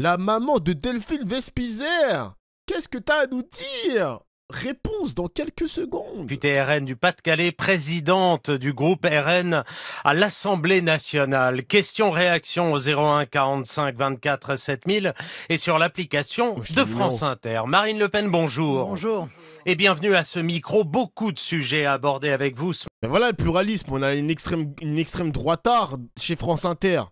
La maman de Delphine Vespizer. Qu'est-ce que t'as à nous dire? Réponse dans quelques secondes. Députée RN du Pas-de-Calais, présidente du groupe RN à l'Assemblée nationale. Question-réaction au 01 45 24 7000 et sur l'application de France Inter. Marine Le Pen, bonjour. Bonjour. Et bienvenue à ce micro. Beaucoup de sujets à aborder avec vous. Mais voilà le pluralisme, on a une extrême droitard chez France Inter.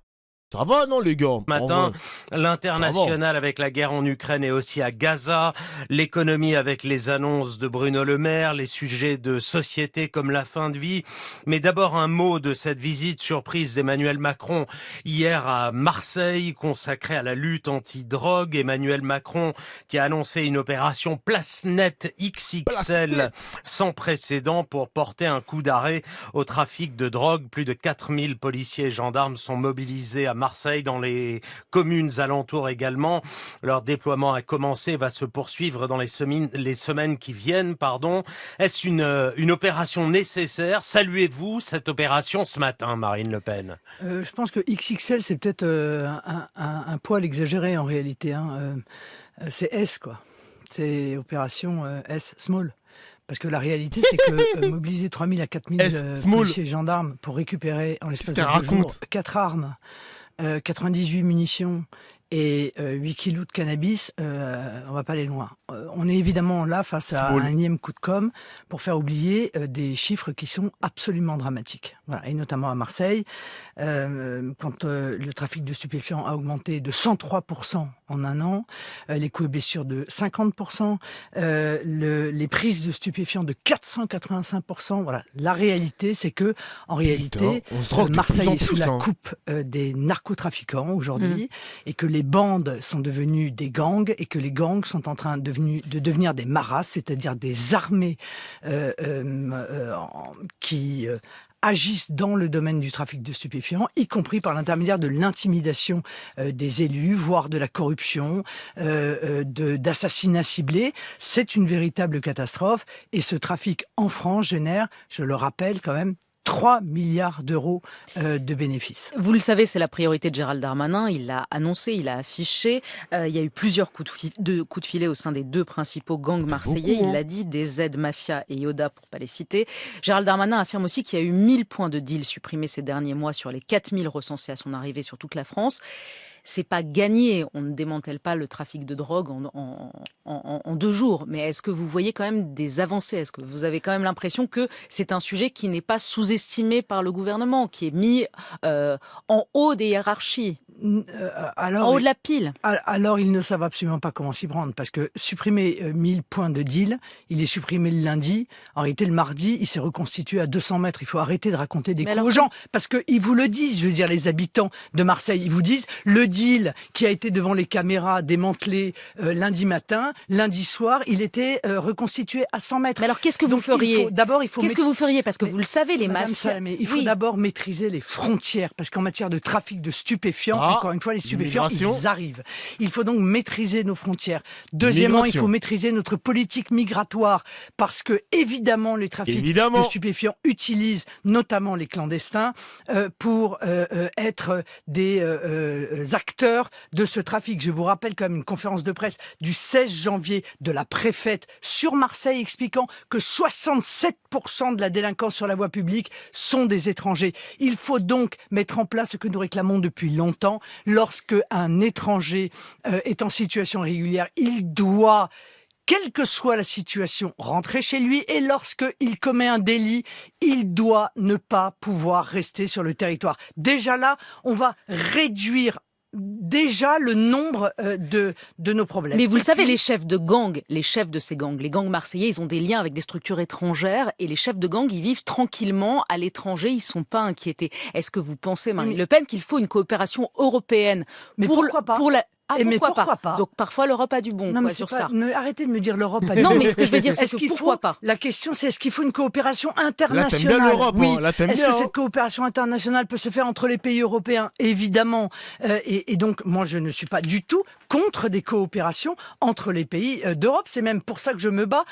Ça va, non, les gars? Matin, l'international avec la guerre en Ukraine et aussi à Gaza, l'économie avec les annonces de Bruno Le Maire, les sujets de société comme la fin de vie. Mais d'abord un mot de cette visite surprise d'Emmanuel Macron hier à Marseille, consacrée à la lutte anti-drogue. Emmanuel Macron qui a annoncé une opération Place Nette XXL sans précédent pour porter un coup d'arrêt au trafic de drogue. Plus de 4000 policiers et gendarmes sont mobilisés à Marseille, dans les communes alentours également. Leur déploiement a commencé, va se poursuivre dans les semaines qui viennent. Est-ce une opération nécessaire? Saluez-vous cette opération ce matin, Marine Le Pen? Je pense que XXL, c'est peut-être un poil exagéré en réalité. C'est S, quoi. C'est opération S, small. Parce que la réalité, c'est que mobiliser 3000 à 4000 policiers et gendarmes pour récupérer en l'espace de 2 jours 4 armes, 98 munitions et 8 kilos de cannabis, on va pas aller loin. On est évidemment là face à un énième coup de com' pour faire oublier des chiffres qui sont absolument dramatiques. Voilà, et notamment à Marseille, quand le trafic de stupéfiants a augmenté de 103% en un an, les coups et blessures de 50%, les prises de stupéfiants de 485%. Voilà, la réalité, c'est que en réalité, Marseille est sous la coupe des narcotrafiquants aujourd'hui, et que les bandes sont devenues des gangs, et que les gangs sont en train de devenir des maras, c'est-à-dire des armées qui agissent dans le domaine du trafic de stupéfiants, y compris par l'intermédiaire de l'intimidation des élus, voire de la corruption, d'assassinats ciblés. C'est une véritable catastrophe, et ce trafic en France génère, je le rappelle quand même, 3 milliards d'euros de bénéfices. Vous le savez, c'est la priorité de Gérald Darmanin. Il l'a annoncé, il l'a affiché. Il y a eu plusieurs coups de filet au sein des 2 principaux gangs marseillais. Il l'a dit, DZ, Mafia et Yoda, pour ne pas les citer. Gérald Darmanin affirme aussi qu'il y a eu 1000 points de deal supprimés ces derniers mois sur les 4000 recensés à son arrivée sur toute la France. C'est pas gagné, on ne démantèle pas le trafic de drogue en 2 jours. Mais est-ce que vous voyez quand même des avancées? Est-ce que vous avez quand même l'impression que c'est un sujet qui n'est pas sous-estimé par le gouvernement, qui est mis en haut des hiérarchies, en haut de la pile? Alors, ils ne savent absolument pas comment s'y prendre, parce que supprimer 1000 points de deal, il est supprimé le lundi. En réalité, le mardi, il s'est reconstitué à 200 mètres. Il faut arrêter de raconter des coups aux gens, parce qu'ils vous le disent, je veux dire, les habitants de Marseille, ils vous disent, le deal qui a été devant les caméras démantelé lundi matin, lundi soir, il était reconstitué à 100 mètres. Mais alors, qu'est-ce que vous feriez? Qu'est-ce que vous feriez? Parce que vous le savez, les mafias... Il faut d'abord maîtriser les frontières, parce qu'en matière de trafic de stupéfiants, encore une fois, les stupéfiants, ils arrivent. Il faut donc maîtriser nos frontières. Deuxièmement, il faut maîtriser notre politique migratoire, parce que, évidemment, les trafics de stupéfiants utilisent notamment les clandestins pour être des acteurs de ce trafic. Je vous rappelle quand même une conférence de presse du 16 janvier de la préfète sur Marseille expliquant que 67% de la délinquance sur la voie publique sont des étrangers. Il faut donc mettre en place ce que nous réclamons depuis longtemps. Lorsque un étranger est en situation régulière, il doit, quelle que soit la situation, rentrer chez lui, et lorsqu'il commet un délit, il doit ne pas pouvoir rester sur le territoire. Déjà là, on va réduire le nombre de nos problèmes. Mais vous le savez, les chefs de gang, les chefs de ces gangs, les gangs marseillais, ils ont des liens avec des structures étrangères, et les chefs de gang, ils vivent tranquillement à l'étranger, ils sont pas inquiétés. Est-ce que vous pensez, Marine Le Pen, qu'il faut une coopération européenne? Mais pourquoi pas? Mais pourquoi pas? Donc parfois l'Europe a du bon sur ça. Arrêtez de me dire l'Europe a du bon. Non, mais ce que je veux dire, c'est que pourquoi pas? La question, c'est est-ce qu'il faut une coopération internationale? Là, t'aimes bien l'Europe, oui. Est-ce que cette coopération internationale peut se faire entre les pays européens? Évidemment. Et donc, moi, je ne suis pas du tout contre des coopérations entre les pays d'Europe. C'est même pour ça que je me bats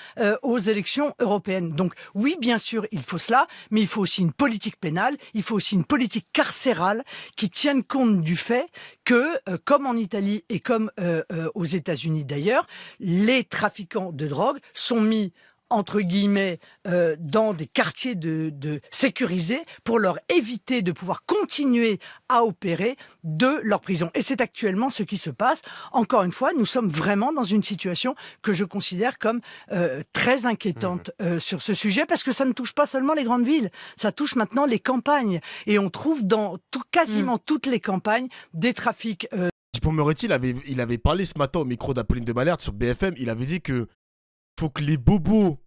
aux élections européennes. Donc, oui, bien sûr, il faut cela, mais il faut aussi une politique pénale, il faut aussi une politique carcérale qui tienne compte du fait que, comme en Italie et comme aux États-Unis d'ailleurs, les trafiquants de drogue sont mis entre guillemets, dans des quartiers de sécurisés pour leur éviter de pouvoir continuer à opérer de leur prison. Et c'est actuellement ce qui se passe. Encore une fois, nous sommes vraiment dans une situation que je considère comme très inquiétante sur ce sujet, parce que ça ne touche pas seulement les grandes villes, ça touche maintenant les campagnes. Et on trouve dans quasiment toutes les campagnes des trafics. Dupond-Moretti, il avait parlé ce matin au micro d'Apolline de Malherbe sur BFM, il avait dit que faut que les bobos,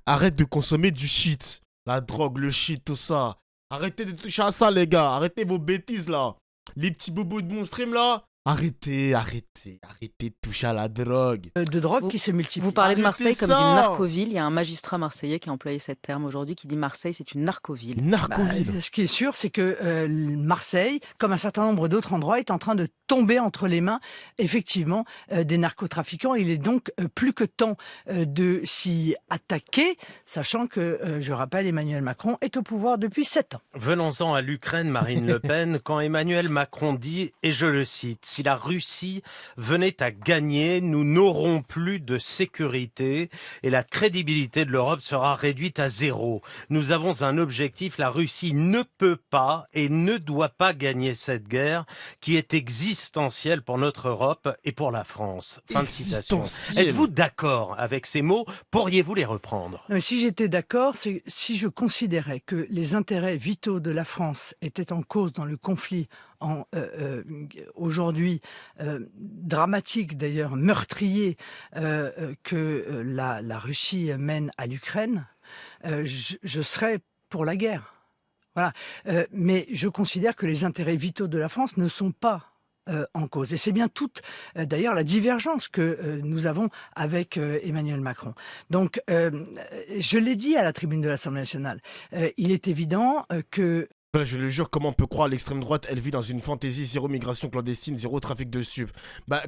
arrêtent de consommer du shit. La drogue, le shit, tout ça. Arrêtez de toucher à ça, les gars. Arrêtez vos bêtises, là. Les petits bobos de mon stream, là. Arrêtez de toucher à la drogue. De drogue qui se multiplient. Vous parlez de Marseille comme d'une narcoville. Il y a un magistrat marseillais qui a employé cette terme aujourd'hui, qui dit Marseille, c'est une narcoville. Narcoville. Ce qui est sûr, c'est que Marseille, comme un certain nombre d'autres endroits, est en train de tomber entre les mains, effectivement, des narcotrafiquants. Il est donc plus que temps de s'y attaquer, sachant que, je rappelle, Emmanuel Macron est au pouvoir depuis 7 ans. Venons-en à l'Ukraine, Marine Le Pen, quand Emmanuel Macron dit, et je le cite, « Si la Russie venait à gagner, nous n'aurons plus de sécurité et la crédibilité de l'Europe sera réduite à zéro. Nous avons un objectif, la Russie ne peut pas et ne doit pas gagner cette guerre qui est existentielle pour notre Europe et pour la France. » Fin de citation. Êtes-vous d'accord avec ces mots? Pourriez-vous les reprendre? Si j'étais d'accord, c'est si je considérais que les intérêts vitaux de la France étaient en cause dans le conflit aujourd'hui dramatique d'ailleurs, meurtrier que la Russie mène à l'Ukraine, je serais pour la guerre. Voilà. Mais je considère que les intérêts vitaux de la France ne sont pas en cause. Et c'est bien toute, d'ailleurs, la divergence que nous avons avec Emmanuel Macron. Donc, je l'ai dit à la tribune de l'Assemblée nationale, il est évident que... Je le jure, comment on peut croire l'extrême droite, elle vit dans une fantaisie, zéro migration clandestine, zéro trafic de stupes.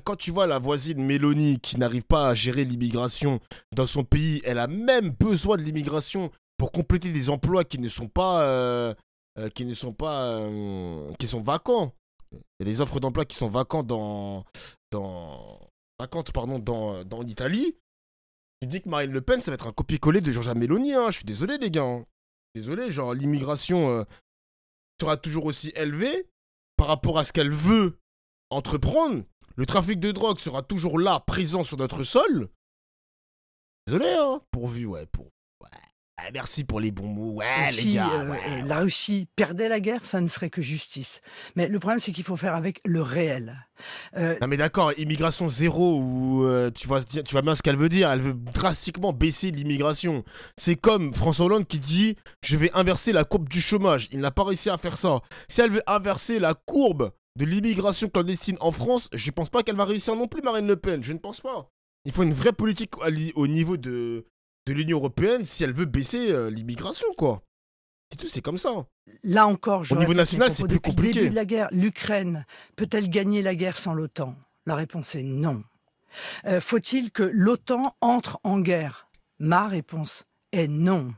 Quand tu vois la voisine Mélanie qui n'arrive pas à gérer l'immigration dans son pays, elle a même besoin de l'immigration pour compléter des emplois qui sont vacants. Il y a des offres d'emploi qui sont vacantes dans l'Italie. Tu dis que Marine Le Pen, ça va être un copier-coller de Giorgia Meloni, hein. Je suis désolé, les gars. Hein. Désolé, genre, l'immigration sera toujours aussi élevée par rapport à ce qu'elle veut entreprendre. Le trafic de drogue sera toujours là, présent sur notre sol. Désolé, hein. Merci pour les bons mots. Ouais, si les gars. La Russie perdait la guerre, ça ne serait que justice. Mais le problème, c'est qu'il faut faire avec le réel. Non mais d'accord, immigration zéro, ou tu vois bien ce qu'elle veut dire. Elle veut drastiquement baisser l'immigration. C'est comme François Hollande qui dit « Je vais inverser la courbe du chômage ». Il n'a pas réussi à faire ça. Si elle veut inverser la courbe de l'immigration clandestine en France, je pense pas qu'elle va réussir non plus, Marine Le Pen. Je ne pense pas. Il faut une vraie politique au niveau de l'Union européenne si elle veut baisser l'immigration, quoi. C'est tout, c'est comme ça. Là encore, au niveau national, c'est plus compliqué. Depuis le début de la guerre, l'Ukraine peut-elle gagner la guerre sans l'OTAN? La réponse est non. Faut-il que l'OTAN entre en guerre? Ma réponse est non.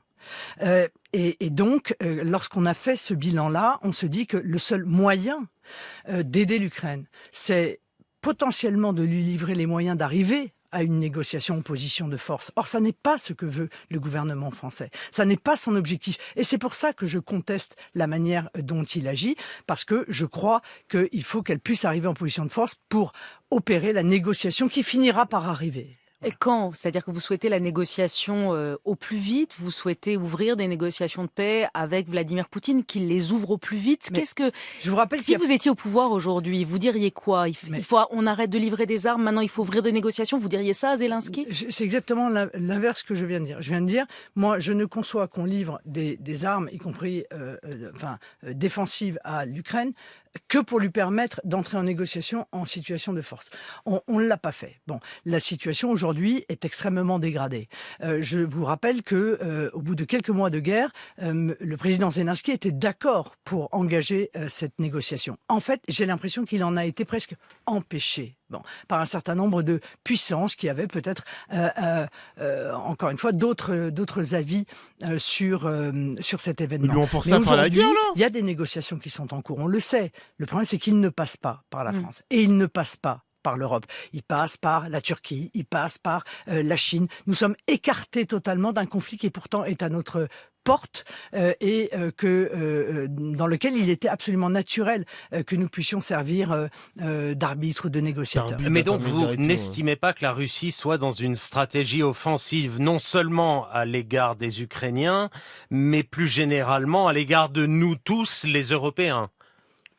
Et donc, lorsqu'on a fait ce bilan-là, on se dit que le seul moyen d'aider l'Ukraine, c'est potentiellement de lui livrer les moyens d'arriver à une négociation en position de force. Or, ça n'est pas ce que veut le gouvernement français. Ça n'est pas son objectif. Et c'est pour ça que je conteste la manière dont il agit, parce que je crois qu'il faut qu'elle puisse arriver en position de force pour opérer la négociation qui finira par arriver. Et quand? C'est-à-dire que vous souhaitez la négociation au plus vite, vous souhaitez ouvrir des négociations de paix avec Vladimir Poutine, qu'il les ouvre au plus vite. Qu'est-ce que... Je vous rappelle si vous étiez au pouvoir aujourd'hui, vous diriez quoi? On arrête de livrer des armes, maintenant il faut ouvrir des négociations, vous diriez ça à Zelensky? C'est exactement l'inverse que je viens de dire. Je viens de dire, moi je ne conçois qu'on livre des armes, y compris défensives à l'Ukraine, que pour lui permettre d'entrer en négociation en situation de force. On ne l'a pas fait. Bon, la situation aujourd'hui aujourd'hui est extrêmement dégradée. Je vous rappelle que au bout de quelques mois de guerre, le président Zelensky était d'accord pour engager cette négociation. En fait, j'ai l'impression qu'il en a été presque empêché. Par un certain nombre de puissances qui avaient peut-être, encore une fois, d'autres avis sur cet événement. Ils lui ont forcé à faire la guerre, là. Il y a des négociations qui sont en cours, on le sait. Le problème, c'est qu'ils ne passent pas par la France. Et ils ne passent pas par l'Europe. Ils passent par la Turquie, ils passent par la Chine. Nous sommes écartés totalement d'un conflit qui pourtant est à notre porte dans lequel il était absolument naturel que nous puissions servir d'arbitre, de négociateur. Mais donc vous n'estimez pas que la Russie soit dans une stratégie offensive non seulement à l'égard des Ukrainiens, mais plus généralement à l'égard de nous tous, les Européens?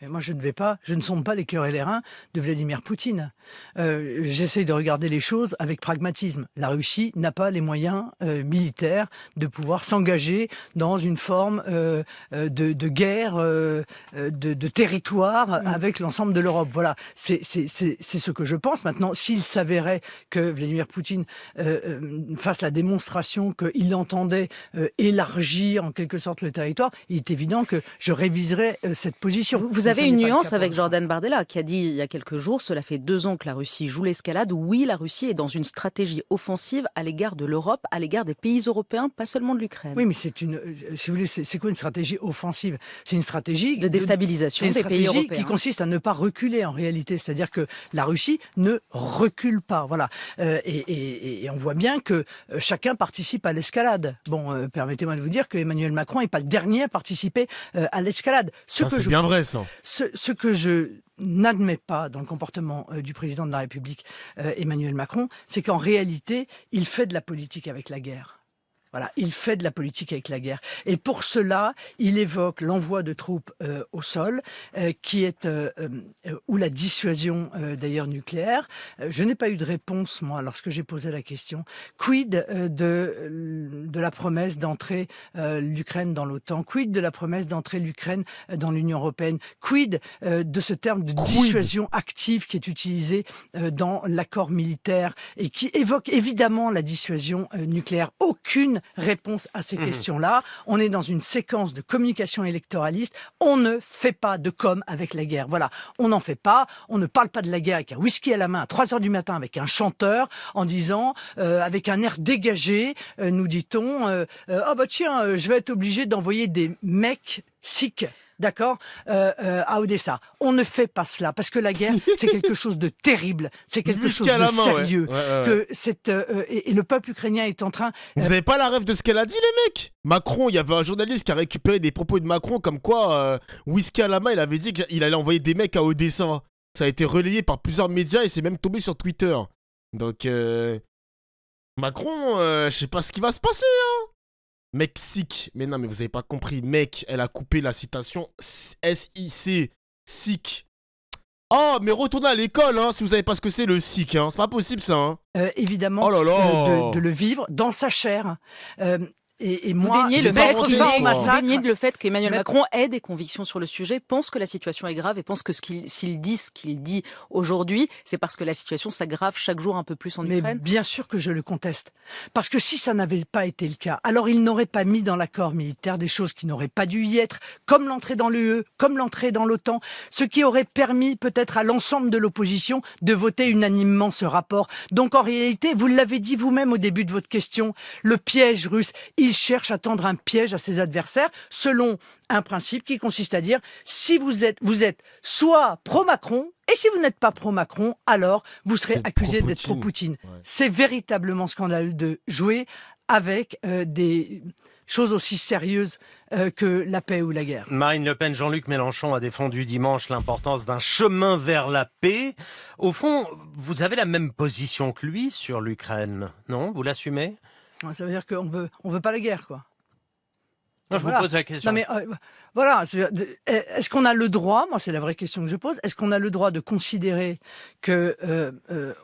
Mais moi, je ne sonde pas les cœurs et les reins de Vladimir Poutine. J'essaye de regarder les choses avec pragmatisme. La Russie n'a pas les moyens militaires de pouvoir s'engager dans une forme de guerre, de territoire avec l'ensemble de l'Europe. Voilà, c'est ce que je pense. Maintenant, s'il s'avérait que Vladimir Poutine fasse la démonstration qu'il entendait élargir en quelque sorte le territoire, il est évident que je réviserai cette position. Vous avez une nuance avec Jordan Bardella qui a dit il y a quelques jours, cela fait 2 ans que la Russie joue l'escalade. Oui, la Russie est dans une stratégie offensive à l'égard de l'Europe, à l'égard des pays européens, pas seulement de l'Ukraine. Oui, mais si vous voulez, c'est quoi une stratégie offensive? C'est une stratégie de déstabilisation des pays européens. Qui consiste à ne pas reculer en réalité. C'est-à-dire que la Russie ne recule pas. Voilà. Et on voit bien que chacun participe à l'escalade. Bon, permettez-moi de vous dire que Emmanuel Macron n'est pas le dernier à participer à l'escalade. C'est bien vrai, ça. Ce que je n'admets pas dans le comportement du président de la République, Emmanuel Macron, c'est qu'en réalité, il fait de la politique avec la guerre. Voilà, il fait de la politique avec la guerre. Et pour cela, il évoque l'envoi de troupes au sol, qui est ou la dissuasion d'ailleurs nucléaire. Je n'ai pas eu de réponse, moi, lorsque j'ai posé la question. Quid de la promesse d'entrer l'Ukraine dans l'OTAN? Quid de la promesse d'entrer l'Ukraine dans l'Union européenne? Quid de ce terme de dissuasion active qui est utilisé dans l'accord militaire et qui évoque évidemment la dissuasion nucléaire? Aucune réponse à ces questions-là. On est dans une séquence de communication électoraliste. On ne fait pas de com avec la guerre. Voilà, on n'en fait pas. On ne parle pas de la guerre avec un whisky à la main à 3 heures du matin avec un chanteur en disant, avec un air dégagé, nous dit-on, ah bah tiens, je vais être obligé d'envoyer des mecs sikhs. D'accord, à Odessa. On ne fait pas cela parce que la guerre, c'est quelque chose de terrible, c'est quelque chose de sérieux. Que et le peuple ukrainien est en train. Vous avez pas la rêve de ce qu'elle a dit, les mecs? Macron, il y avait un journaliste qui a récupéré des propos de Macron comme quoi, whisky à la main, il avait dit qu'il allait envoyer des mecs à Odessa. Ça a été relayé par plusieurs médias et c'est même tombé sur Twitter. Donc, Macron, je sais pas ce qui va se passer, hein. Mec sick. Mais non, mais vous avez pas compris. Mec, elle a coupé la citation S-I-C. Sick. Oh, mais retournez à l'école, hein, si vous savez pas ce que c'est le sick, hein. C'est pas possible, ça, hein. Évidemment, oh là là. De le vivre dans sa chair. Et vous moi, déniez le fait qu'Emmanuel Macron ait des convictions sur le sujet, pense que la situation est grave et pense que s'il dit ce qu'il dit aujourd'hui, c'est parce que la situation s'aggrave chaque jour un peu plus en Ukraine. Mais bien sûr que je le conteste. Parce que si ça n'avait pas été le cas, alors il n'aurait pas mis dans l'accord militaire des choses qui n'auraient pas dû y être, comme l'entrée dans l'UE, comme l'entrée dans l'OTAN, ce qui aurait permis peut-être à l'ensemble de l'opposition de voter unanimement ce rapport. Donc en réalité, vous l'avez dit vous-même au début de votre question, le piège russe, il cherche à tendre un piège à ses adversaires selon un principe qui consiste à dire si vous êtes soit pro-Macron et si vous n'êtes pas pro-Macron, alors vous serez accusé d'être pro-Poutine. Ouais. C'est véritablement scandaleux de jouer avec des choses aussi sérieuses que la paix ou la guerre. Marine Le Pen, Jean-Luc Mélenchon a défendu dimanche l'importance d'un chemin vers la paix. Au fond, vous avez la même position que lui sur l'Ukraine, non? Vous l'assumez? Ça veut dire qu'on veut pas la guerre, quoi. Non, je vous pose la question. Non, mais, voilà, est-ce qu'on a le droit, moi c'est la vraie question que je pose, est-ce qu'on a le droit de considérer que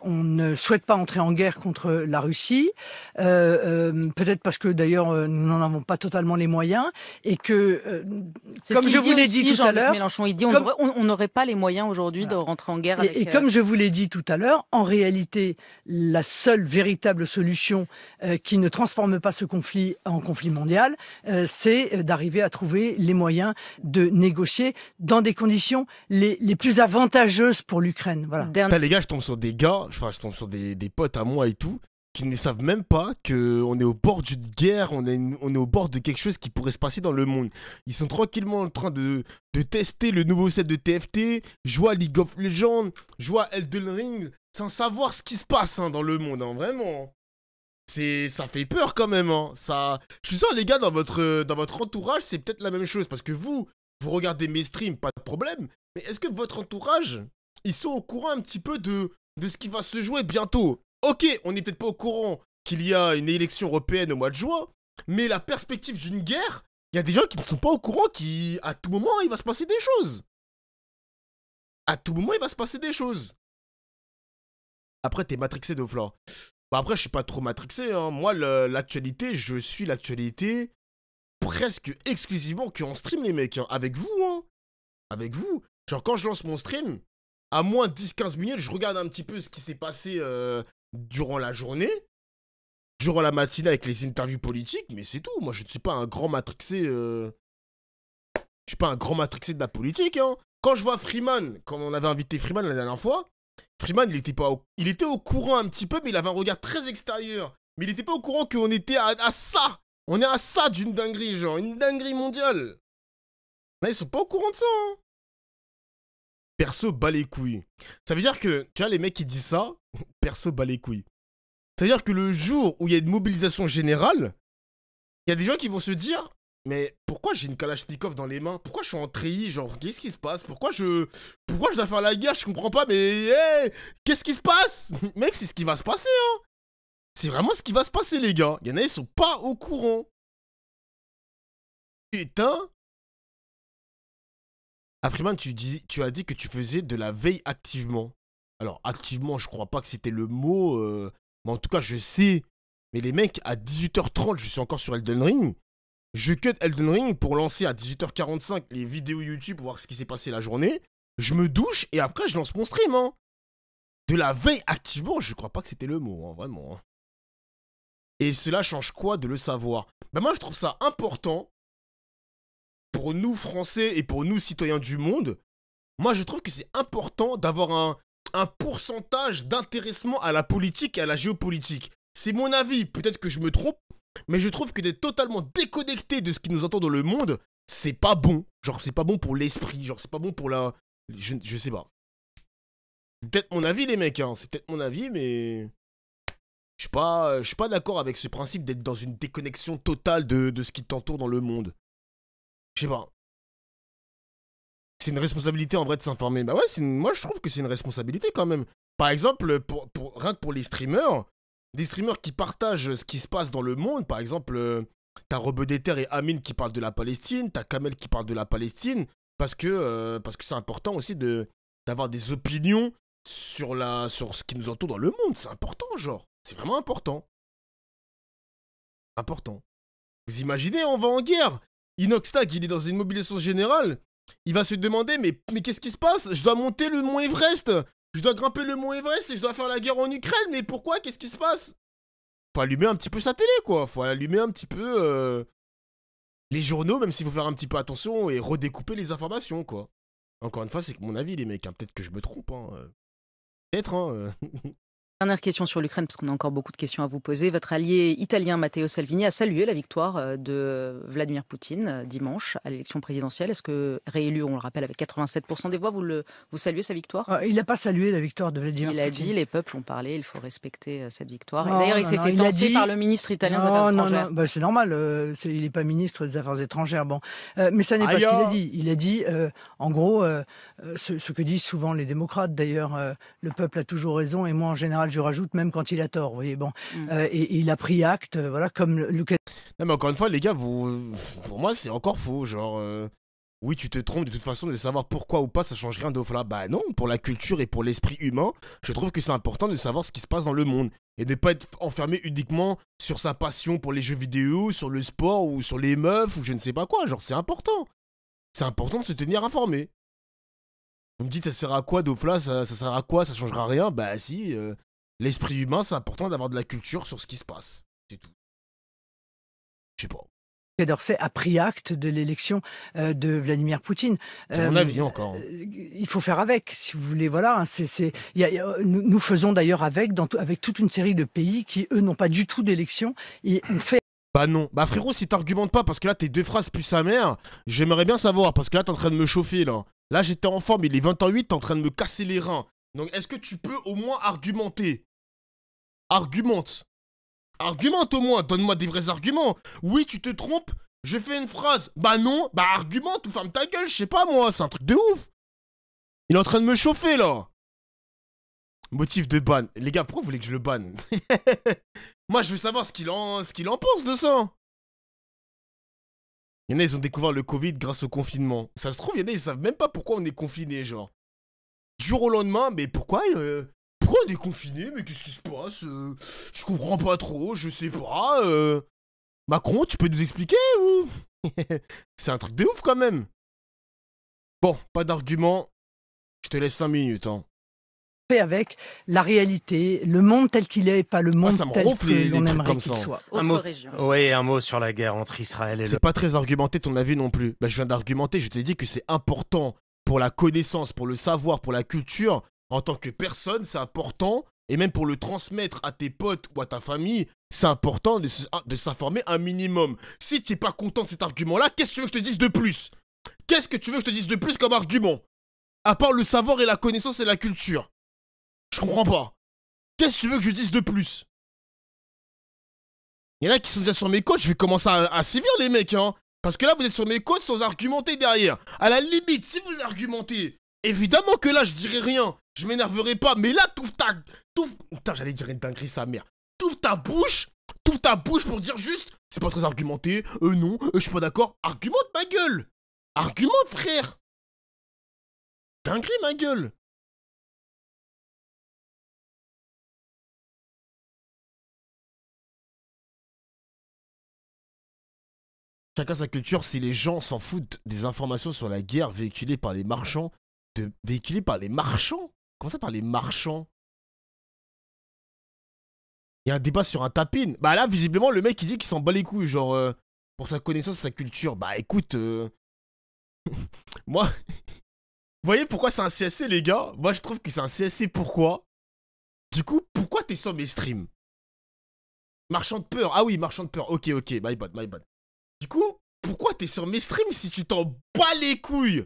on ne souhaite pas entrer en guerre contre la Russie, peut-être parce que d'ailleurs nous n'en avons pas totalement les moyens, et que, comme je vous l'ai dit tout à l'heure, Mélenchon, il dit on n'aurait pas les moyens aujourd'hui de rentrer en guerre avec... Et comme je vous l'ai dit tout à l'heure, en réalité, la seule véritable solution qui ne transforme pas ce conflit en conflit mondial, c'est d'arriver à trouver les moyens de négocier dans des conditions les plus avantageuses pour l'Ukraine. Voilà. Les gars, je tombe sur des gars, je tombe sur des potes à moi et tout, qui ne savent même pas qu'on est au bord d'une guerre, on est au bord de quelque chose qui pourrait se passer dans le monde. Ils sont tranquillement en train de tester le nouveau set de TFT, jouer à League of Legends, jouer à Elden Ring, sans savoir ce qui se passe dans le monde, vraiment. Ça fait peur quand même, Ça... Je suis sûr, les gars, dans votre entourage, c'est peut-être la même chose. Parce que vous regardez mes streams, pas de problème. Mais est-ce que votre entourage, ils sont au courant un petit peu de ce qui va se jouer bientôt? Ok, on n'est peut-être pas au courant qu'il y a une élection européenne au mois de juin. Mais la perspective d'une guerre, il y a des gens qui ne sont pas au courant qu'à tout moment, il va se passer des choses. À tout moment, il va se passer des choses. Après, t'es matrixé de Flore. Bah après, je suis pas trop matrixé, Moi, l'actualité, je suis l'actualité presque exclusivement qu'en stream, les mecs, Avec vous, Avec vous. Genre, quand je lance mon stream, à moins de 10-15 minutes, je regarde un petit peu ce qui s'est passé durant la journée, durant la matinée avec les interviews politiques, mais c'est tout. Moi, je ne suis pas un grand matrixé... Je suis pas un grand matrixé de la politique, Quand je vois Freeman, quand on avait invité Freeman la dernière fois, Freeman, il était au courant un petit peu, mais il avait un regard très extérieur. Mais il n'était pas au courant qu'on était à ça. On est à ça d'une dinguerie, genre, une dinguerie mondiale. Là, ils sont pas au courant de ça, Perso, bat les couilles. Ça veut dire que, tu vois, les mecs qui disent ça, perso, bat les couilles. Ça veut dire que le jour où il y a une mobilisation générale, il y a des gens qui vont se dire... Mais pourquoi j'ai une Kalachnikov dans les mains? Pourquoi je suis en treillis? Genre, qu'est-ce qui se passe? Pourquoi je dois faire la guerre? Je comprends pas, mais hey, qu'est-ce qui se passe? Mec, c'est ce qui va se passer, C'est vraiment ce qui va se passer, les gars. Il y en a, ils sont pas au courant. Putain. Freeman, tu as dit que tu faisais de la veille activement. Alors, activement, je crois pas que c'était le mot. Mais en tout cas, je sais. Mais les mecs, à 18h30, je suis encore sur Elden Ring. Je cut Elden Ring pour lancer à 18h45 les vidéos YouTube pour voir ce qui s'est passé la journée. Je me douche et après je lance mon stream. De la veille activement, je crois pas que c'était le mot, vraiment. Et cela change quoi de le savoir? Ben moi je trouve ça important pour nous Français et pour nous citoyens du monde. Moi je trouve que c'est important d'avoir un pourcentage d'intéressement à la politique et à la géopolitique. C'est mon avis, peut-être que je me trompe. Mais je trouve que d'être totalement déconnecté de ce qui nous entend dans le monde, c'est pas bon. Genre, c'est pas bon pour l'esprit. Genre, c'est pas bon pour la... Je sais pas. C'est peut-être mon avis, les mecs, C'est peut-être mon avis, mais... Je suis pas d'accord avec ce principe d'être dans une déconnexion totale de ce qui t'entoure dans le monde. Je sais pas. C'est une responsabilité, en vrai, de s'informer. Bah ouais, moi, je trouve que c'est une responsabilité, quand même. Par exemple, rien que pour les streamers... Des streamers qui partagent ce qui se passe dans le monde, par exemple, t'as Rebeudeter et Amine qui parlent de la Palestine, t'as Kamel qui parle de la Palestine, parce que c'est important aussi d'avoir des opinions sur ce qui nous entoure dans le monde. C'est important, genre. C'est vraiment important. Important. Vous imaginez, on va en guerre. Inoxtag, il est dans une mobilisation générale. Il va se demander, mais qu'est-ce qui se passe? Je dois monter le mont Everest. Je dois grimper le mont Everest et je dois faire la guerre en Ukraine, mais pourquoi? Qu'est-ce qui se passe? Faut allumer un petit peu sa télé, quoi. Faut allumer un petit peu les journaux, même s'il faut faire un petit peu attention et redécouper les informations, quoi. Encore une fois, c'est mon avis, les mecs. Peut-être que je me trompe, Peut-être, Dernière question sur l'Ukraine, parce qu'on a encore beaucoup de questions à vous poser. Votre allié italien Matteo Salvini a salué la victoire de Vladimir Poutine dimanche à l'élection présidentielle. Est-ce que, réélu, on le rappelle, avec 87% des voix, vous saluez sa victoire? Il n'a pas salué la victoire de Vladimir Poutine. Il a dit, les peuples ont parlé, il faut respecter cette victoire. Et d'ailleurs, il s'est fait tancer par le ministre italien des Affaires étrangères. Non, c'est normal, il n'est pas ministre des Affaires étrangères. Bon. Mais ça n'est pas ce qu'il a dit. Il a dit, en gros, ce que disent souvent les démocrates, d'ailleurs, le peuple a toujours raison et moi, en général, général, je rajoute, même quand il a tort, vous voyez, bon. Et il a pris acte, voilà, comme Lucas. Non, mais encore une fois, les gars, pour moi, c'est encore faux. Genre, oui, tu te trompes de toute façon de savoir pourquoi ou pas, ça change rien de là. Bah non, pour la culture et pour l'esprit humain, je trouve que c'est important de savoir ce qui se passe dans le monde. Et de ne pas être enfermé uniquement sur sa passion pour les jeux vidéo, sur le sport ou sur les meufs ou je ne sais pas quoi. Genre, c'est important. C'est important de se tenir informé. Vous me dites, ça sert à quoi, Dofla, ça sert à quoi, ça changera rien? Bah si, l'esprit humain, c'est important d'avoir de la culture sur ce qui se passe. C'est tout. Je sais pas. d'Orsay a pris acte de l'élection de Vladimir Poutine. C'est mon avis encore. Il faut faire avec, si vous voulez. Voilà, nous faisons d'ailleurs avec toute une série de pays qui, eux, n'ont pas du tout d'élection et on fait. Bah non. Bah frérot, si t'argumentes pas, parce que là, tes deux phrases plus sa mère, j'aimerais bien savoir, parce que là, t'es en train de me chauffer, là. Là, j'étais en forme, il est 20h08, t'es en train de me casser les reins. Donc, est-ce que tu peux au moins argumenter? Argumente. Argumente au moins, donne-moi des vrais arguments. Oui, tu te trompes, j'ai fait une phrase. Bah non, bah argumente ou ferme ta gueule, je sais pas moi, c'est un truc de ouf. Il est en train de me chauffer là. Motif de ban. Les gars, pourquoi vous voulez que je le banne? Moi, je veux savoir ce qu'il en pense de ça. Il y en a, ils ont découvert le Covid grâce au confinement. Ça se trouve, il y en a, ils savent même pas pourquoi on est confiné, genre. Du jour au lendemain, mais pourquoi on est confiné? Mais qu'est-ce qui se passe? Je comprends pas trop, je sais pas. Macron, tu peux nous expliquer ou? C'est un truc de ouf quand même. Bon, pas d'argument. Je te laisse 5 minutes, hein. Avec la réalité, le monde tel qu'il est, pas le monde tel que l'on aimerait qu'il soit. Un mot sur la guerre entre Israël et C'est pas très argumenté ton avis non plus. Bah, je viens d'argumenter, je t'ai dit que c'est important pour la connaissance, pour le savoir, pour la culture. En tant que personne, c'est important. Et même pour le transmettre à tes potes ou à ta famille, c'est important de s'informer un minimum. Si tu n'es pas content de cet argument-là, qu'est-ce que tu veux que je te dise de plus? Qu'est-ce que tu veux que je te dise de plus comme argument? À part le savoir et la connaissance et la culture. Je comprends pas. Qu'est-ce que tu veux que je dise de plus? Il y en a qui sont déjà sur mes côtes, je vais commencer à sévir les mecs, hein. Parce que là, vous êtes sur mes côtes sans argumenter derrière. À la limite, si vous argumentez, évidemment que là, je dirai rien. Je m'énerverai pas. Mais là, putain, j'allais dire une dinguerie, sa mère. T'ouvres ta bouche pour dire juste, c'est pas très argumenté, non, je suis pas d'accord. Argumente ma gueule. Argumente, frère. Dinguerie, ma gueule. Chacun sa culture, si les gens s'en foutent des informations sur la guerre véhiculées par les marchands, véhiculées par les marchands? Comment ça par les marchands? Il y a un débat sur un tapin. Bah là, visiblement, le mec il dit qu'il s'en bat les couilles, genre, pour sa connaissance, sa culture. Bah écoute, moi, vous voyez pourquoi c'est un CSC, les gars? Moi, je trouve que c'est un CSC, pourquoi? Du coup, pourquoi t'es sur mes streams? Marchand de peur, ah oui, marchand de peur, ok, my bad. Du coup, pourquoi t'es sur mes streams si tu t'en bats les couilles?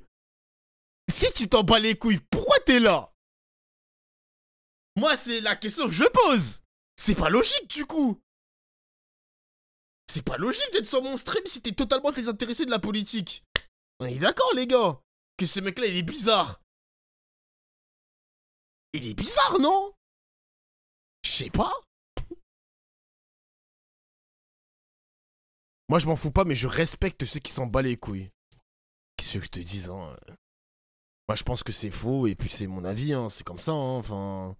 Si tu t'en bats les couilles, pourquoi t'es là? Moi, c'est la question que je pose. C'est pas logique, du coup. C'est pas logique d'être sur mon stream si t'es totalement désintéressé de la politique. On est d'accord, les gars? Que ce mec-là, il est bizarre. Il est bizarre, non? Je sais pas. Moi, je m'en fous pas, mais je respecte ceux qui s'en battent les couilles. Qu'est-ce que je te dis, hein? Moi, je pense que c'est faux, et puis c'est mon avis, hein. C'est comme ça, hein. Enfin...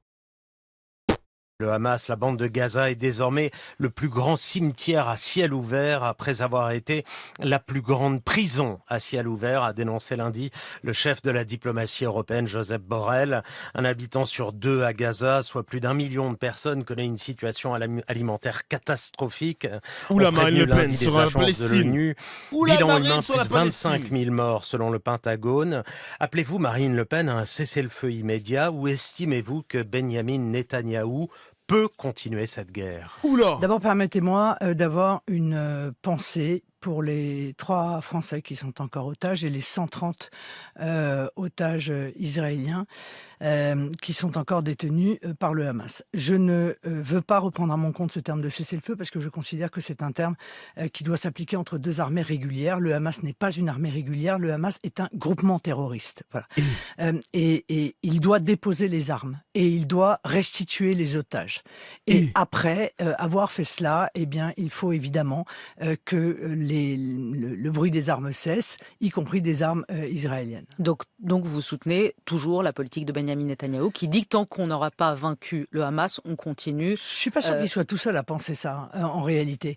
Le Hamas, la bande de Gaza, est désormais le plus grand cimetière à ciel ouvert après avoir été la plus grande prison à ciel ouvert, a dénoncé lundi le chef de la diplomatie européenne, Josep Borrell. Un habitant sur 2 à Gaza, soit plus d'1 million de personnes, connaît une situation alimentaire catastrophique. Oula, Marine Le Pen sur la Palestine. Bilan humain, plus de 25 000 morts selon le Pentagone. Appelez-vous Marine Le Pen à un cessez-le-feu immédiat ou estimez-vous que Benyamin Netanyahou peut continuer cette guerre? D'abord, permettez-moi d'avoir une pensée pour les 3 Français qui sont encore otages et les 130 otages israéliens qui sont encore détenus par le Hamas. Je ne veux pas reprendre à mon compte ce terme de cessez-le-feu parce que je considère que c'est un terme qui doit s'appliquer entre 2 armées régulières. Le Hamas n'est pas une armée régulière, le Hamas est un groupement terroriste. Voilà. Et il doit déposer les armes et il doit restituer les otages. Et après avoir fait cela, eh bien, il faut évidemment que le bruit des armes cesse, y compris des armes israéliennes. Donc vous soutenez toujours la politique de Benyamin Netanyahou qui dit que tant qu'on n'aura pas vaincu le Hamas, on continue. Je suis pas sûr qu'il soit tout seul à penser ça en réalité,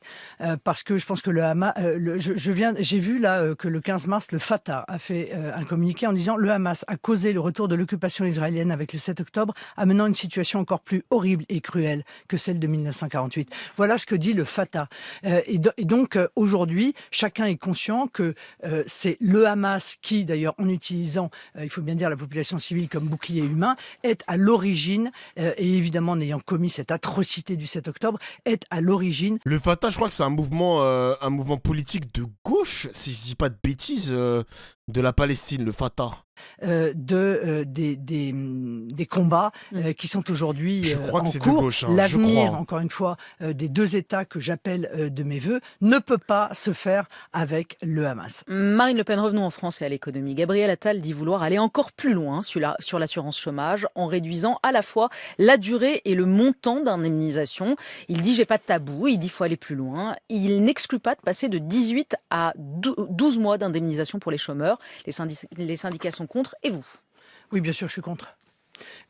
parce que je pense que le Hamas, j'ai vu là que le 15 mars, le Fatah a fait un communiqué en disant le Hamas a causé le retour de l'occupation israélienne avec le 7 octobre, amenant une situation encore plus horrible et cruelle que celle de 1948. Voilà ce que dit le Fatah. Et donc aujourd'hui, chacun est conscient que c'est le Hamas qui, d'ailleurs, en utilisant, il faut bien dire, la population civile comme bouclier humain, est à l'origine, et évidemment n'ayant commis cette atrocité du 7 octobre, est à l'origine. Le Fatah, je crois que c'est un mouvement politique de gauche, si je dis pas de bêtises, de la Palestine, le Fatah. Des combats qui sont aujourd'hui en cours. Gauche, hein, l'avenir, encore une fois, des 2 États que j'appelle de mes voeux, ne peut pas se faire avec le Hamas. Marine Le Pen, revenons en France et à l'économie. Gabriel Attal dit vouloir aller encore plus loin sur l'assurance chômage en réduisant à la fois la durée et le montant d'indemnisation. Il dit j'ai pas de tabou, il dit faut aller plus loin. Il n'exclut pas de passer de 18 à 12 mois d'indemnisation pour les chômeurs. Les syndicats sont contre, et vous? Oui, bien sûr, je suis contre.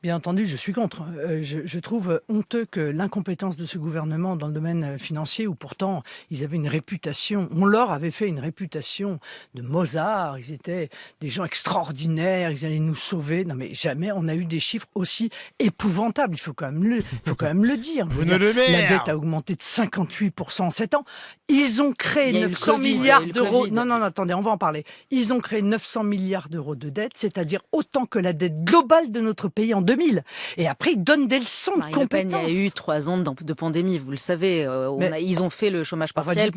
Bien entendu, je suis contre. Je trouve honteux que l'incompétence de ce gouvernement dans le domaine financier, où pourtant ils avaient une réputation, on leur avait fait une réputation de Mozart, ils étaient des gens extraordinaires, ils allaient nous sauver. Non mais jamais on a eu des chiffres aussi épouvantables, il faut quand même le dire. Bruno Le Maire. La dette a augmenté de 58% en 7 ans. Ils ont créé 900 milliards d'euros. Non, attendez, on va en parler. Ils ont créé 900 milliards d'euros de dette, c'est-à-dire autant que la dette globale de notre pays en 2000. Et après, ils donnent des leçons de compétences. Il y a eu 3 ans de pandémie, vous le savez. Ils ont fait le chômage partiel.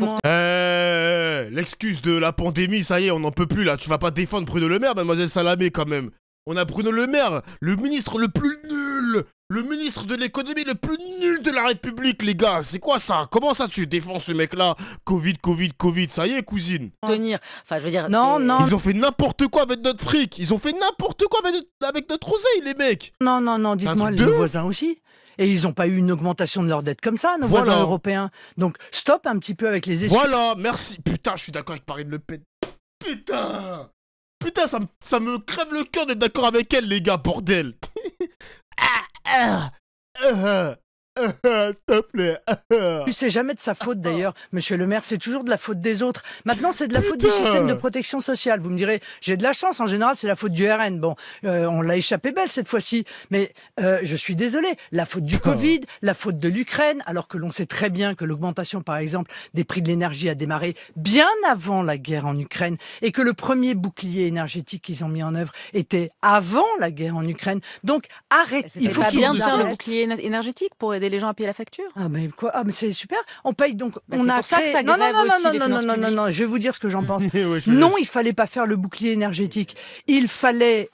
L'excuse de la pandémie, ça y est, on n'en peut plus là. Tu vas pas défendre Bruno Le Maire, mademoiselle Salamé, quand même. On a Bruno Le Maire, le ministre le plus nul, le ministre de l'économie le plus nul de la République, les gars. C'est quoi ça? Comment ça tu défends ce mec-là? Covid, ça y est, cousine. Enfin, je veux dire... Non. Ils ont fait n'importe quoi avec notre fric. Ils ont fait n'importe quoi avec notre oseille, les mecs. Non, dites-moi, les voisins aussi. Et ils n'ont pas eu une augmentation de leur dette comme ça, nos voisins européens. Donc, stop un petit peu avec les excuses. Voilà, merci. Putain, je suis d'accord avec Marine Le Pen. Putain, ça me crève le cœur d'être d'accord avec elle, les gars, bordel. S'il te plaît. C'est jamais de sa faute d'ailleurs, monsieur le maire, c'est toujours de la faute des autres. Maintenant, c'est de la faute du système de protection sociale. Vous me direz, j'ai de la chance, en général, c'est la faute du RN. Bon, on l'a échappé belle cette fois-ci, mais je suis désolé. La faute du Covid, la faute de l'Ukraine, alors que l'on sait très bien que l'augmentation, par exemple, des prix de l'énergie a démarré bien avant la guerre en Ukraine et que le premier bouclier énergétique qu'ils ont mis en œuvre était avant la guerre en Ukraine. Donc, arrête. Il faut pas bien faire le bouclier énergétique pour aider les gens à payer la facture. Ah mais quoi? Ah mais c'est super. On paye donc. On a ça que ça grève aussi les finances publiques. Non. Je vais vous dire ce que j'en pense. Non, il fallait pas faire le bouclier énergétique. Il fallait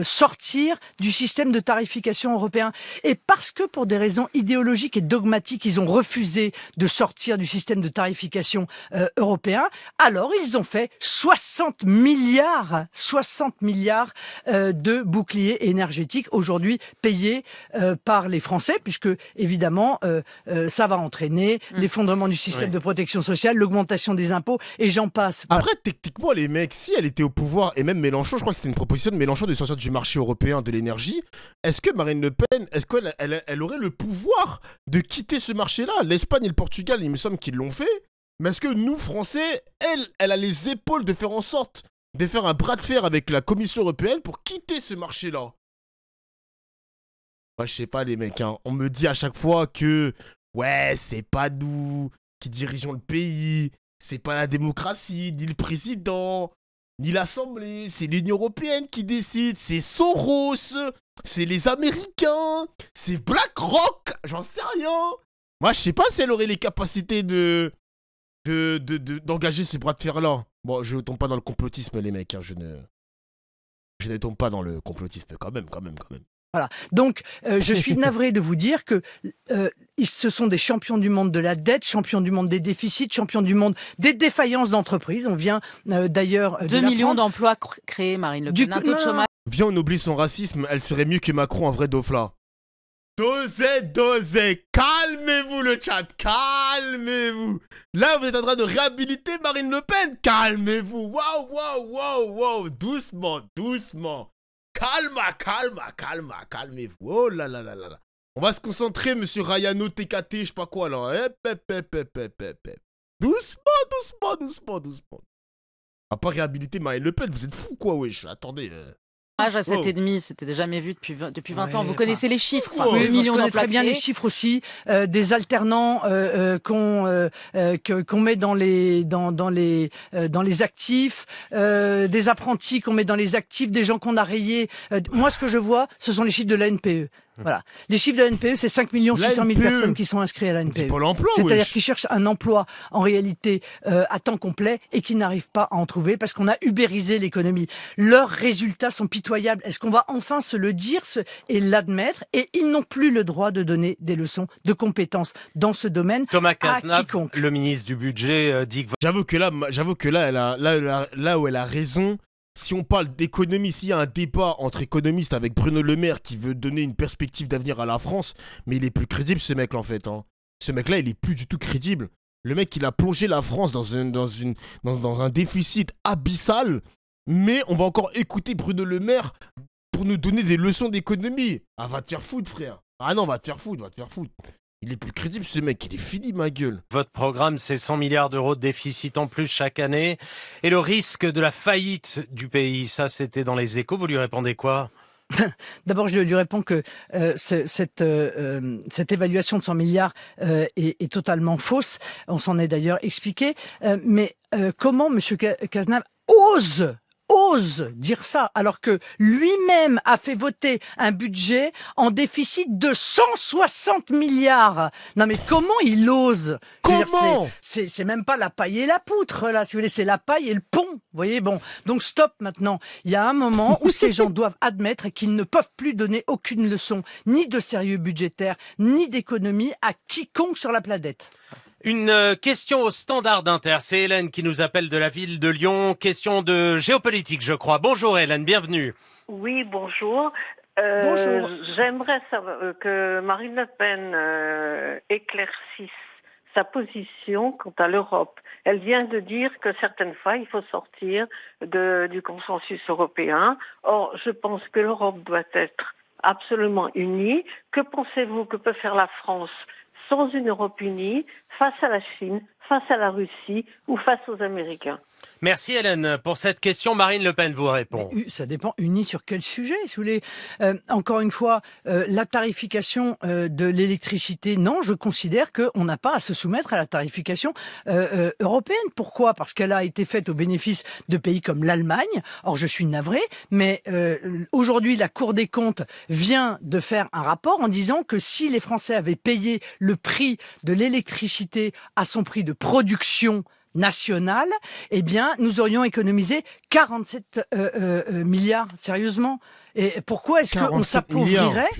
sortir du système de tarification européen. Et parce que pour des raisons idéologiques et dogmatiques, ils ont refusé de sortir du système de tarification européen, alors ils ont fait 60 milliards de boucliers énergétiques aujourd'hui payés par les Français, puisque évidemment, ça va entraîner l'effondrement du système de protection sociale, l'augmentation des impôts, et j'en passe. Après, techniquement, les mecs, si elle était au pouvoir, et même Mélenchon, je crois que c'était une proposition de Mélenchon de sortir du marché européen de l'énergie, est-ce que Marine Le Pen, est-ce qu'elle elle aurait le pouvoir de quitter ce marché-là? L'Espagne et le Portugal, il me semble qu'ils l'ont fait, mais est-ce que nous, Français, elle a les épaules de faire en sorte de faire un bras de fer avec la Commission européenne pour quitter ce marché-là? Moi, je sais pas, les mecs, hein. On me dit à chaque fois que, ouais, c'est pas nous qui dirigeons le pays, c'est pas la démocratie, ni le président, ni l'Assemblée, c'est l'Union européenne qui décide, c'est Soros, c'est les Américains, c'est BlackRock, j'en sais rien. Moi, je sais pas si elle aurait les capacités de d'engager ces bras de fer-là. Bon, je ne tombe pas dans le complotisme, les mecs. Hein, je ne tombe pas dans le complotisme, quand même. Voilà. Donc, je suis navré de vous dire que ce sont des champions du monde de la dette, champions du monde des déficits, champions du monde des défaillances d'entreprises. On vient d'ailleurs 2 millions d'emplois créés, Marine Le Pen. Un taux de chômage. Viens, on oublie son racisme. Elle serait mieux que Macron en vrai dofla. Dosez. Calmez-vous le chat. Calmez-vous. Là, vous êtes en train de réhabiliter Marine Le Pen. Calmez-vous. Wow. Doucement. Calmez-vous. Oh là là. On va se concentrer, monsieur Rayano TKT, je sais pas quoi là. Doucement. On va pas réhabiliter Marine Le Pen, vous êtes fous quoi, wesh. Attendez. À 7,5, c'était jamais vu depuis 20 ans. Vous connaissez les chiffres. Oui, je connais très bien les chiffres aussi. Des alternants qu'on met dans les actifs, des apprentis qu'on met dans les actifs, des gens qu'on a rayés. Moi, ce que je vois, ce sont les chiffres de l'ANPE. Voilà. Les chiffres de l'ANPE, c'est 5 600 000 personnes qui sont inscrites à l'ANPE. C'est pas l'emploi, c'est-à-dire qu'ils cherchent un emploi en réalité à temps complet et qui n'arrivent pas à en trouver parce qu'on a ubérisé l'économie. Leurs résultats sont pitoyables. Est-ce qu'on va enfin se le dire et l'admettre? Et ils n'ont plus le droit de donner des leçons de compétences dans ce domaine. Thomas à Cazenave, quiconque. le ministre du budget, dit que... J'avoue que là, là où elle a raison. Si on parle d'économie, s'il y a un débat entre économistes avec Bruno Le Maire qui veut donner une perspective d'avenir à la France, mais il est plus crédible ce mec-là en fait. Hein. Ce mec-là, il est plus du tout crédible. Le mec, il a plongé la France dans un déficit abyssal, mais on va encore écouter Bruno Le Maire pour nous donner des leçons d'économie. Ah, va te faire foutre, frère. Ah non, va te faire foutre. Il est plus crédible ce mec, il est fini ma gueule. Votre programme, c'est 100 milliards d'euros de déficit en plus chaque année. Et le risque de la faillite du pays, ça c'était dans les Échos, vous lui répondez quoi? D'abord, je lui réponds que cette évaluation de 100 milliards est totalement fausse. On s'en est d'ailleurs expliqué. Mais comment M. Cazenave ose dire ça alors que lui-même a fait voter un budget en déficit de 160 milliards. Non mais comment il ose? Comment? C'est même pas la paille et la poutre là, si vous voulez, c'est la paille et le pont. Vous voyez, bon, donc stop maintenant. Il y a un moment où ces gens doivent admettre qu'ils ne peuvent plus donner aucune leçon, ni de sérieux budgétaire, ni d'économie à quiconque sur la planète. Une question au standard d'Inter. C'est Hélène qui nous appelle de la ville de Lyon. Question de géopolitique, je crois. Bonjour Hélène, bienvenue. Oui, bonjour. Bonjour. J'aimerais savoir que Marine Le Pen éclaircisse sa position quant à l'Europe. Elle vient de dire que certaines fois, il faut sortir du consensus européen. Or, je pense que l'Europe doit être absolument unie. Que pensez-vous que peut faire la France sans une Europe unie, face à la Chine, face à la Russie ou face aux Américains? Merci Hélène. Pour cette question, Marine Le Pen vous répond. Ça dépend, unis sur quel sujet, si vous voulez. Encore une fois, la tarification de l'électricité, non, je considère qu'on n'a pas à se soumettre à la tarification européenne. Pourquoi? Parce qu'elle a été faite au bénéfice de pays comme l'Allemagne. Or, je suis navré, mais aujourd'hui, la Cour des comptes vient de faire un rapport en disant que si les Français avaient payé le prix de l'électricité à son prix de production nationale, eh bien, nous aurions économisé 47 milliards, sérieusement. Et pourquoi est-ce qu'on s'appauvrirait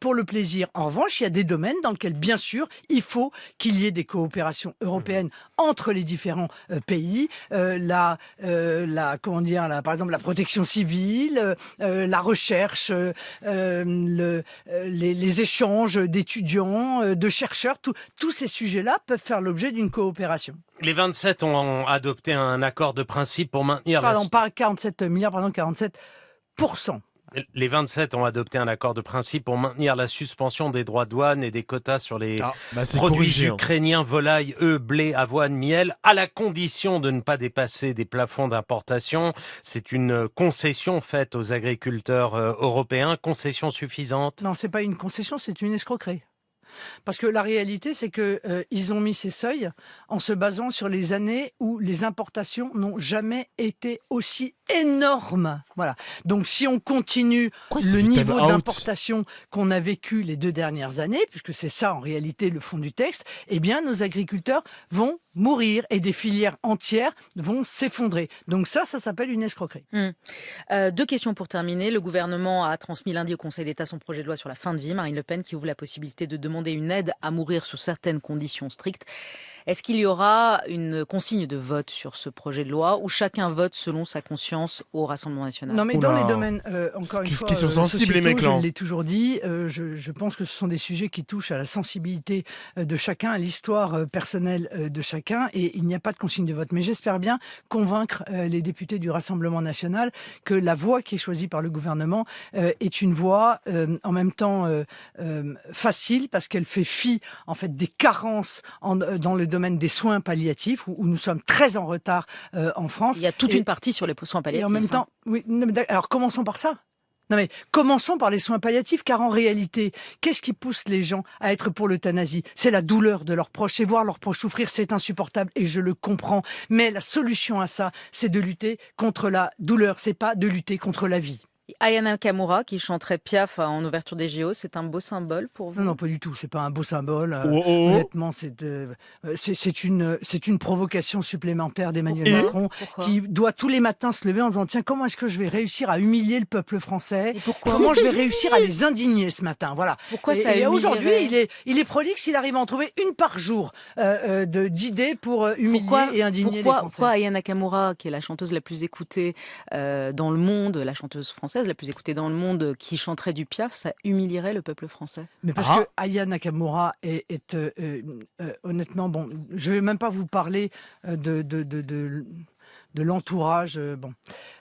pour le plaisir? En revanche, il y a des domaines dans lesquels, bien sûr, il faut qu'il y ait des coopérations européennes entre les différents pays. Par exemple, la protection civile, la recherche, les échanges d'étudiants, de chercheurs, tous ces sujets-là peuvent faire l'objet d'une coopération. Les 27 ont adopté un accord de principe pour maintenir... Pas 47 milliards, pardon, 47%. Les 27 ont adopté un accord de principe pour maintenir la suspension des droits de douane et des quotas sur les produits ukrainiens, volailles, œufs, blé, avoine, miel, à la condition de ne pas dépasser des plafonds d'importation. C'est une concession faite aux agriculteurs européens, concession suffisante? Non, c'est pas une concession, c'est une escroquerie. Parce que la réalité, c'est que ils ont mis ces seuils en se basant sur les années où les importations n'ont jamais été aussi énormes. Voilà. Donc, si on continue le niveau d'importation qu'on a vécu les 2 dernières années, puisque c'est ça en réalité le fond du texte, eh bien, nos agriculteurs vont mourir et des filières entières vont s'effondrer. Donc ça s'appelle une escroquerie. 2 questions pour terminer. Le gouvernement a transmis lundi au Conseil d'État son projet de loi sur la fin de vie. Marine Le Pen qui ouvre la possibilité de demander une aide à mourir sous certaines conditions strictes. Est-ce qu'il y aura une consigne de vote sur ce projet de loi où chacun vote selon sa conscience au Rassemblement national? Non, mais dans les domaines, encore une fois, question sensible, les mecs, là. Je l'ai toujours dit, je pense que ce sont des sujets qui touchent à la sensibilité de chacun, à l'histoire personnelle de chacun, et il n'y a pas de consigne de vote. Mais j'espère bien convaincre les députés du Rassemblement national que la voie qui est choisie par le gouvernement est une voie en même temps facile, parce qu'elle fait fi en fait des carences dans le domaine des soins palliatifs, où nous sommes très en retard en France. Il y a toute une partie sur les soins palliatifs. Et en même temps, oui, alors commençons par ça. Non mais commençons par les soins palliatifs, car en réalité, qu'est-ce qui pousse les gens à être pour l'euthanasie? C'est la douleur de leurs proches, c'est voir leurs proches souffrir, c'est insupportable et je le comprends. Mais la solution à ça, c'est de lutter contre la douleur, c'est pas de lutter contre la vie. Aya Nakamura qui chanterait Piaf en ouverture des JO, c'est un beau symbole pour vous? Non, pas du tout. C'est pas un beau symbole. Honnêtement, c'est une provocation supplémentaire d'Emmanuel Macron. Pourquoi? Qui doit tous les matins se lever en disant tiens, comment est-ce que je vais réussir à humilier le peuple français? Et pourquoi? Comment je vais réussir à les indigner ce matin? Voilà. Pourquoi ça et humilierait? aujourd'hui, il est prolixe. Il arrive à en trouver une par jour d'idées pour humilier et indigner les Français. Pourquoi Aya Nakamura, qui est la chanteuse la plus écoutée dans le monde, la chanteuse française la plus écoutée dans le monde, qui chanterait du Piaf, ça humilierait le peuple français? Mais parce que Aya Nakamura est honnêtement, bon, je vais même pas vous parler de l'entourage.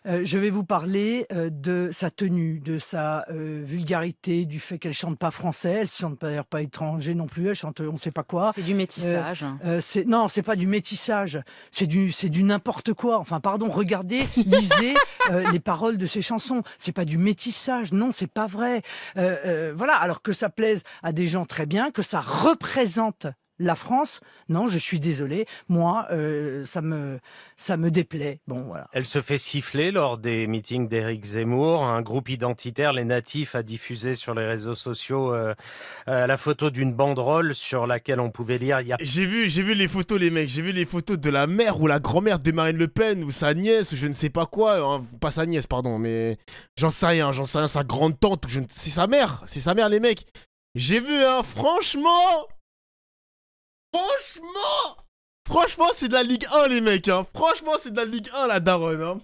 Je vais vous parler de sa tenue, de sa vulgarité, du fait qu'elle chante pas français, elle chante d'ailleurs pas étranger non plus, elle chante on sait pas quoi. C'est du métissage. Non, c'est pas du métissage, c'est du n'importe quoi. Enfin, pardon, regardez, lisez les paroles de ses chansons. C'est pas du métissage, non, c'est pas vrai. Voilà, alors que ça plaise à des gens très bien, que ça représente la France, non, je suis désolé. Moi, ça me déplaît. Bon, voilà. Elle se fait siffler lors des meetings d'Éric Zemmour. Un groupe identitaire, les Natifs, a diffusé sur les réseaux sociaux la photo d'une banderole sur laquelle on pouvait lire. J'ai vu les photos, les mecs. J'ai vu les photos de la mère ou la grand-mère de Marine Le Pen ou sa nièce ou je ne sais pas quoi. Hein, pas sa nièce, pardon, mais j'en sais rien, sa grande tante. C'est sa mère, les mecs. J'ai vu, hein, Franchement, c'est de la Ligue 1, les mecs, hein. Franchement, c'est de la Ligue 1, la daronne, hein.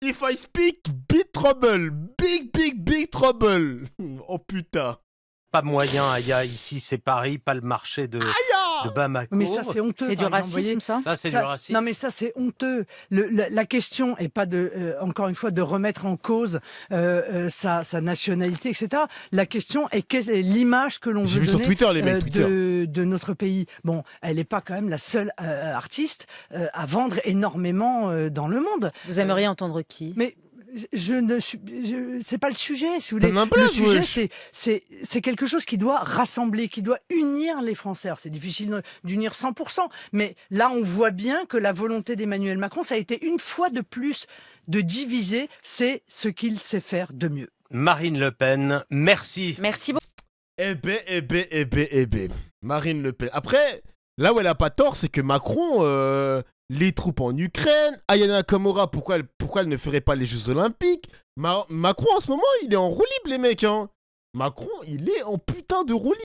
If I speak, big trouble. Big trouble. Oh, putain. Pas moyen, Aya, ici, c'est Paris, pas le marché de Bamako. Mais ça, c'est honteux. C'est du racisme, ça? Ça, c'est du racisme. Non, mais ça, c'est honteux. La question est pas encore une fois, de remettre en cause sa nationalité, etc. La question est quelle est l'image que l'on veut donner sur Twitter, les mecs, de notre pays. Bon, elle n'est pas quand même la seule artiste à vendre énormément dans le monde. Vous aimeriez entendre qui? Mais c'est pas le sujet, si vous voulez. Le sujet, c'est quelque chose qui doit rassembler, qui doit unir les Français. Alors, c'est difficile d'unir 100%, mais là, on voit bien que la volonté d'Emmanuel Macron, ça a été une fois de plus de diviser. C'est ce qu'il sait faire de mieux. Marine Le Pen, merci. Merci beaucoup. Eh ben. Marine Le Pen. Après, là où elle a pas tort, c'est que Macron... les troupes en Ukraine, Aya Nakamura, pourquoi elle ne ferait pas les Jeux Olympiques? Macron, en ce moment, il est en roue libre, les mecs, hein. Macron, il est en putain de roue libre.